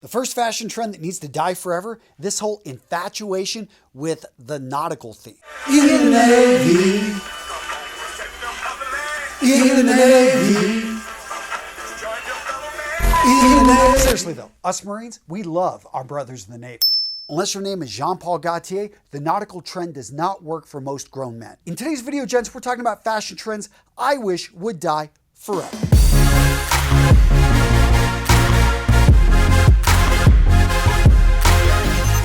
The first fashion trend that needs to die forever, this whole infatuation with the nautical theme. In the Navy. In the Navy. In the Navy. Seriously though, us Marines, we love our brothers in the Navy. Unless your name is Jean-Paul Gaultier, the nautical trend does not work for most grown men. In today's video, gents, we're talking about fashion trends I wish would die forever.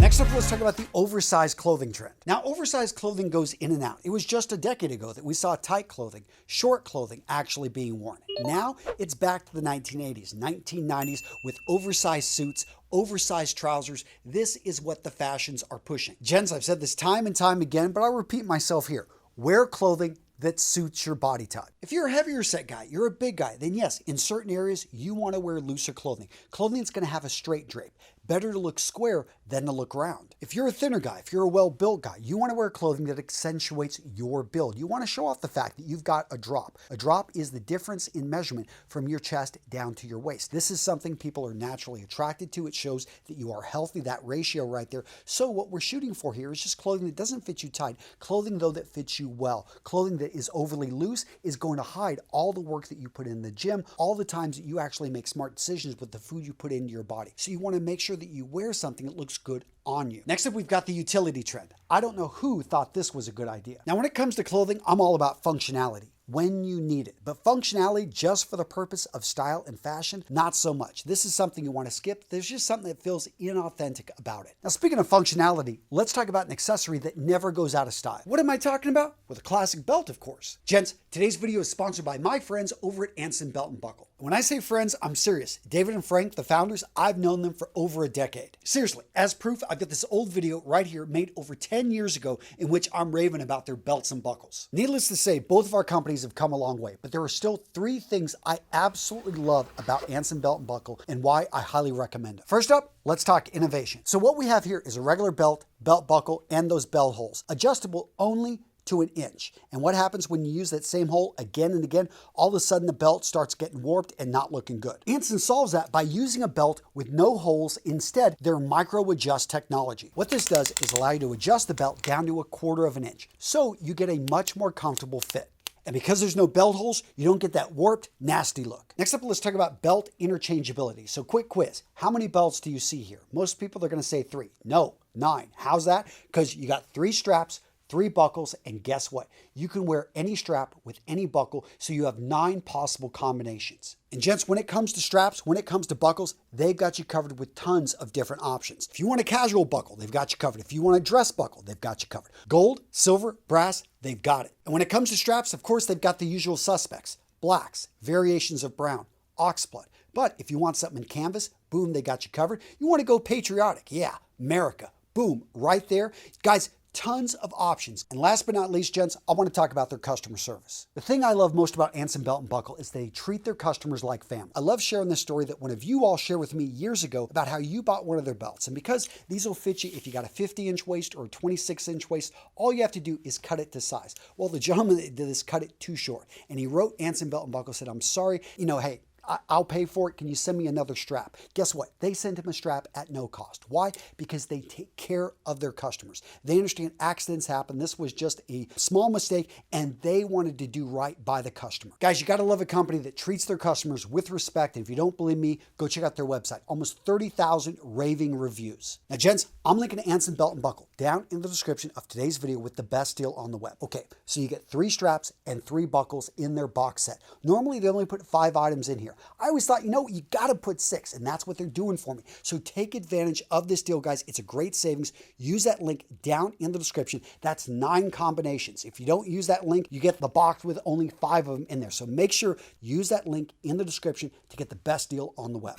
Next up, let's talk about the oversized clothing trend. Now, oversized clothing goes in and out. It was just a decade ago that we saw tight clothing, short clothing actually being worn. Now, it's back to the 1980s, 1990s with oversized suits, oversized trousers. This is what the fashions are pushing. Gents, I've said this time and time again, but I'll repeat myself here. Wear clothing that suits your body type. If you're a heavier set guy, you're a big guy, then yes, in certain areas, you want to wear looser clothing. Clothing that's going to have a straight drape. Better to look square than to look round. If you're a thinner guy, if you're a well-built guy, you want to wear clothing that accentuates your build. You want to show off the fact that you've got a drop. A drop is the difference in measurement from your chest down to your waist. This is something people are naturally attracted to. It shows that you are healthy, that ratio right there. So what we're shooting for here is just clothing that doesn't fit you tight, clothing though that fits you well. Clothing that is overly loose is going to hide all the work that you put in the gym, all the times that you actually make smart decisions with the food you put into your body. So you want to make sure that you wear something that looks good on you. Next up, we've got the utility trend. I don't know who thought this was a good idea. Now, when it comes to clothing, I'm all about functionality when you need it. But functionality just for the purpose of style and fashion, not so much. This is something you want to skip. There's just something that feels inauthentic about it. Now, speaking of functionality, let's talk about an accessory that never goes out of style. What am I talking about? Well, the classic belt, of course. Gents, today's video is sponsored by my friends over at Anson Belt and Buckle. When I say friends, I'm serious. David and Frank, the founders, I've known them for over a decade. Seriously, as proof, I've got this old video right here made over 10 years ago in which I'm raving about their belts and buckles. Needless to say, both of our companies have come a long way, but there are still three things I absolutely love about Anson Belt and Buckle and why I highly recommend it. First up, let's talk innovation. So what we have here is a regular belt, belt buckle, and those belt holes, adjustable only to an inch. And what happens when you use that same hole again and again? All of a sudden the belt starts getting warped and not looking good. Anson solves that by using a belt with no holes, instead their micro adjust technology. What this does is allow you to adjust the belt down to 1/4 of an inch, so you get a much more comfortable fit. And because there's no belt holes, you don't get that warped, nasty look. Next up, let's talk about belt interchangeability. So quick quiz, how many belts do you see here? Most people are gonna say 3. No, 9. How's that? Because you got 3 straps, 3 buckles, and guess what? You can wear any strap with any buckle, so you have 9 possible combinations. And gents, when it comes to straps, when it comes to buckles, they've got you covered with tons of different options. If you want a casual buckle, they've got you covered. If you want a dress buckle, they've got you covered. Gold, silver, brass, they've got it. And when it comes to straps, of course, they've got the usual suspects: blacks, variations of brown, oxblood. But if you want something in canvas, boom, they got you covered. You want to go patriotic, yeah, America, boom, right there. Guys, tons of options. And last but not least, gents, I want to talk about their customer service. The thing I love most about Anson Belt and Buckle is they treat their customers like family. I love sharing this story that one of you all shared with me years ago about how you bought one of their belts. And because these will fit you if you got a 50-inch waist or a 26-inch waist, all you have to do is cut it to size. Well, the gentleman that did this cut it too short. And he wrote Anson Belt and Buckle, said, "I'm sorry, hey, I'll pay for it. Can you send me another strap?" Guess what? They sent him a strap at no cost. Why? Because they take care of their customers. They understand accidents happen. This was just a small mistake, and they wanted to do right by the customer. Guys, you got to love a company that treats their customers with respect. And if you don't believe me, go check out their website. Almost 30,000 raving reviews. Now, gents, I'm linking to Anson Belt and Buckle down in the description of today's video with the best deal on the web. Okay, so you get 3 straps and 3 buckles in their box set. Normally, they only put 5 items in here. I always thought, you got to put 6, and that's what they're doing for me. So take advantage of this deal, guys. It's a great savings. Use that link down in the description. That's 9 combinations. If you don't use that link, you get the box with only 5 of them in there. So make sure you use that link in the description to get the best deal on the web.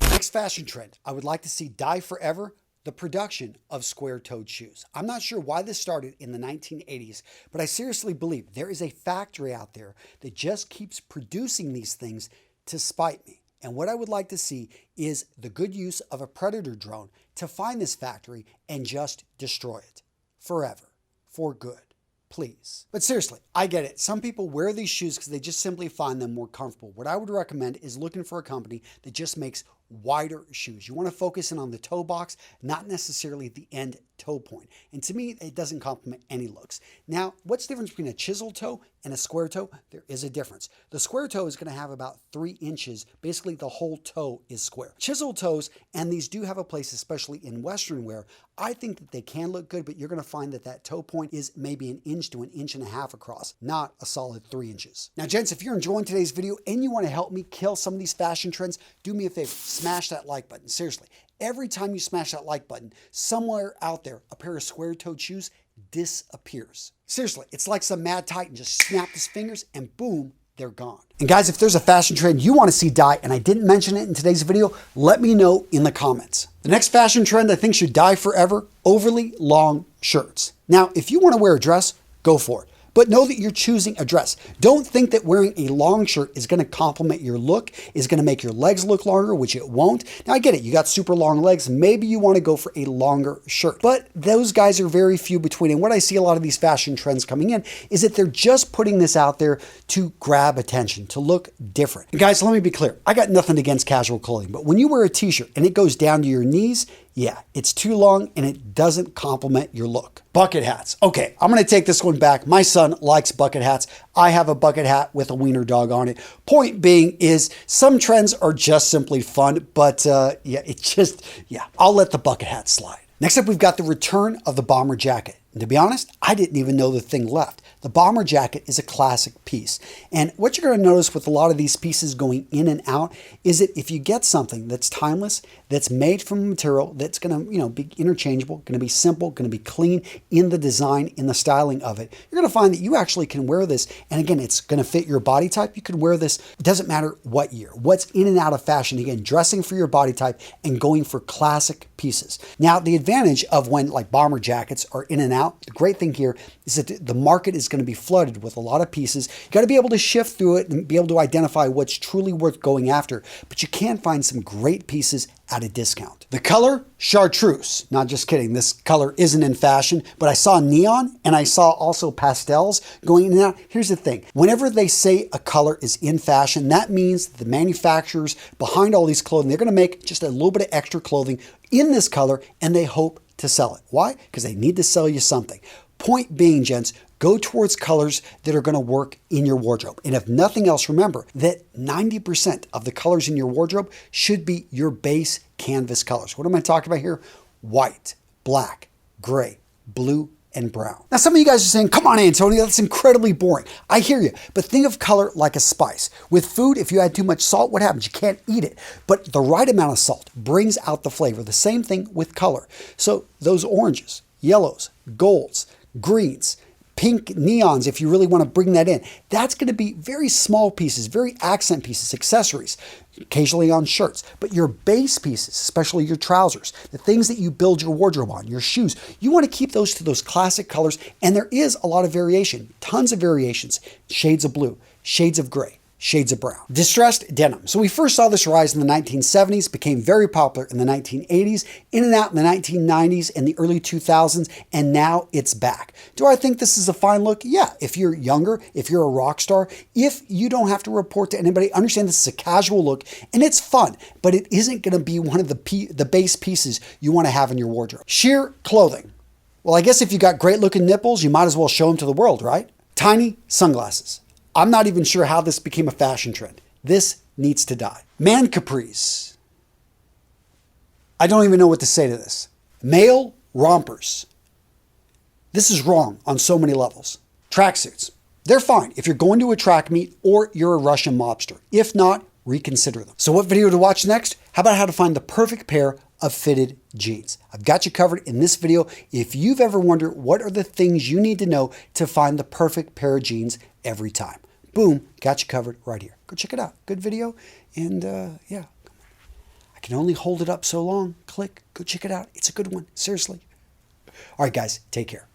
Next fashion trend I would like to see die forever: the production of square-toed shoes. I'm not sure why this started in the 1980s, but I seriously believe there is a factory out there that just keeps producing these things to spite me. And what I would like to see is the good use of a predator drone to find this factory and just destroy it forever, for good. Please. But seriously, I get it. Some people wear these shoes because they just simply find them more comfortable. What I would recommend is looking for a company that just makes wider shoes. You want to focus in on the toe box, not necessarily the end toe point. And to me, it doesn't complement any looks. Now, what's the difference between a chisel toe and a square toe? There is a difference. The square toe is going to have about 3 inches. Basically, the whole toe is square. Chisel toes, and these do have a place, especially in Western wear. I think that they can look good, but you're going to find that that toe point is maybe 1 inch to 1.5 inches across, not a solid 3 inches. Now, gents, if you're enjoying today's video and you want to help me kill some of these fashion trends, do me a favor, smash that like button. Seriously, every time you smash that like button, somewhere out there, a pair of square-toed shoes disappears. Seriously, it's like some mad titan just snapped his fingers and boom, they're gone. And guys, if there's a fashion trend you want to see die and I didn't mention it in today's video, let me know in the comments. The next fashion trend I think should die forever, overly long shirts. Now, if you want to wear a dress, go for it. But know that you're choosing a dress. Don't think that wearing a long shirt is going to complement your look, is going to make your legs look longer, which it won't. Now, I get it. You got super long legs. Maybe you want to go for a longer shirt. But those guys are very few between. And what I see a lot of these fashion trends coming in is that they're just putting this out there to grab attention, to look different. And guys, let me be clear. I got nothing against casual clothing, but when you wear a t-shirt and it goes down to your knees, yeah, it's too long and it doesn't complement your look. Bucket hats. Okay, I'm going to take this one back. My son likes bucket hats. I have a bucket hat with a wiener dog on it. Point being is some trends are just simply fun, but I'll let the bucket hat slide. Next up, we've got the return of the bomber jacket. And to be honest, I didn't even know the thing left. The bomber jacket is a classic piece. And what you're going to notice with a lot of these pieces going in and out is that if you get something that's timeless, that's made from a material that's going to, be interchangeable, going to be simple, going to be clean in the design, in the styling of it, you're going to find that you actually can wear this. And again, it's going to fit your body type. You can wear this. It doesn't matter what year, what's in and out of fashion. Again, dressing for your body type and going for classic pieces. Now, the advantage of when like bomber jackets are in and out, the great thing here is that the market is going to be flooded with a lot of pieces. You got to be able to shift through it and be able to identify what's truly worth going after, but you can find some great pieces at a discount. The color, Chartreuse. Not just kidding, this color isn't in fashion, but I saw neon and I saw also pastels going in and out. Here's the thing, whenever they say a color is in fashion, that means the manufacturers behind all these clothing, they're going to make just a little bit of extra clothing in this color and they hope to sell it. Why? Because they need to sell you something. Point being, gents, go towards colors that are going to work in your wardrobe. And if nothing else, remember that 90% of the colors in your wardrobe should be your base canvas colors. What am I talking about here? White, black, gray, blue, and brown. Now, some of you guys are saying, come on, Antonio, that's incredibly boring. I hear you, but think of color like a spice. With food, if you add too much salt, what happens? You can't eat it. But the right amount of salt brings out the flavor. The same thing with color. So those oranges, yellows, golds, greens, pink neons, if you really want to bring that in, that's going to be very small pieces, very accent pieces, accessories, occasionally on shirts. But your base pieces, especially your trousers, the things that you build your wardrobe on, your shoes, you want to keep those to those classic colors. And there is a lot of variation, tons of variations, shades of blue, shades of gray, shades of brown. Distressed denim. So we first saw this rise in the 1970s, became very popular in the 1980s, in and out in the 1990s and the early 2000s, and now it's back. Do I think this is a fine look? Yeah, if you're younger, if you're a rock star, if you don't have to report to anybody, understand this is a casual look and it's fun, but it isn't going to be one of the base pieces you want to have in your wardrobe. Sheer clothing. Well, I guess if you got great looking nipples, you might as well show them to the world, right? Tiny sunglasses. I'm not even sure how this became a fashion trend. This needs to die. Man capris. I don't even know what to say to this. Male rompers. This is wrong on so many levels. Tracksuits. They're fine if you're going to a track meet or you're a Russian mobster. If not, reconsider them. So what video to watch next? How about how to find the perfect pair of fitted jeans? I've got you covered in this video. If you've ever wondered what are the things you need to know to find the perfect pair of jeans every time, boom, got you covered right here. Go check it out. Good video. And yeah, I can only hold it up so long. Click, go check it out. It's a good one. Seriously. All right, guys, take care.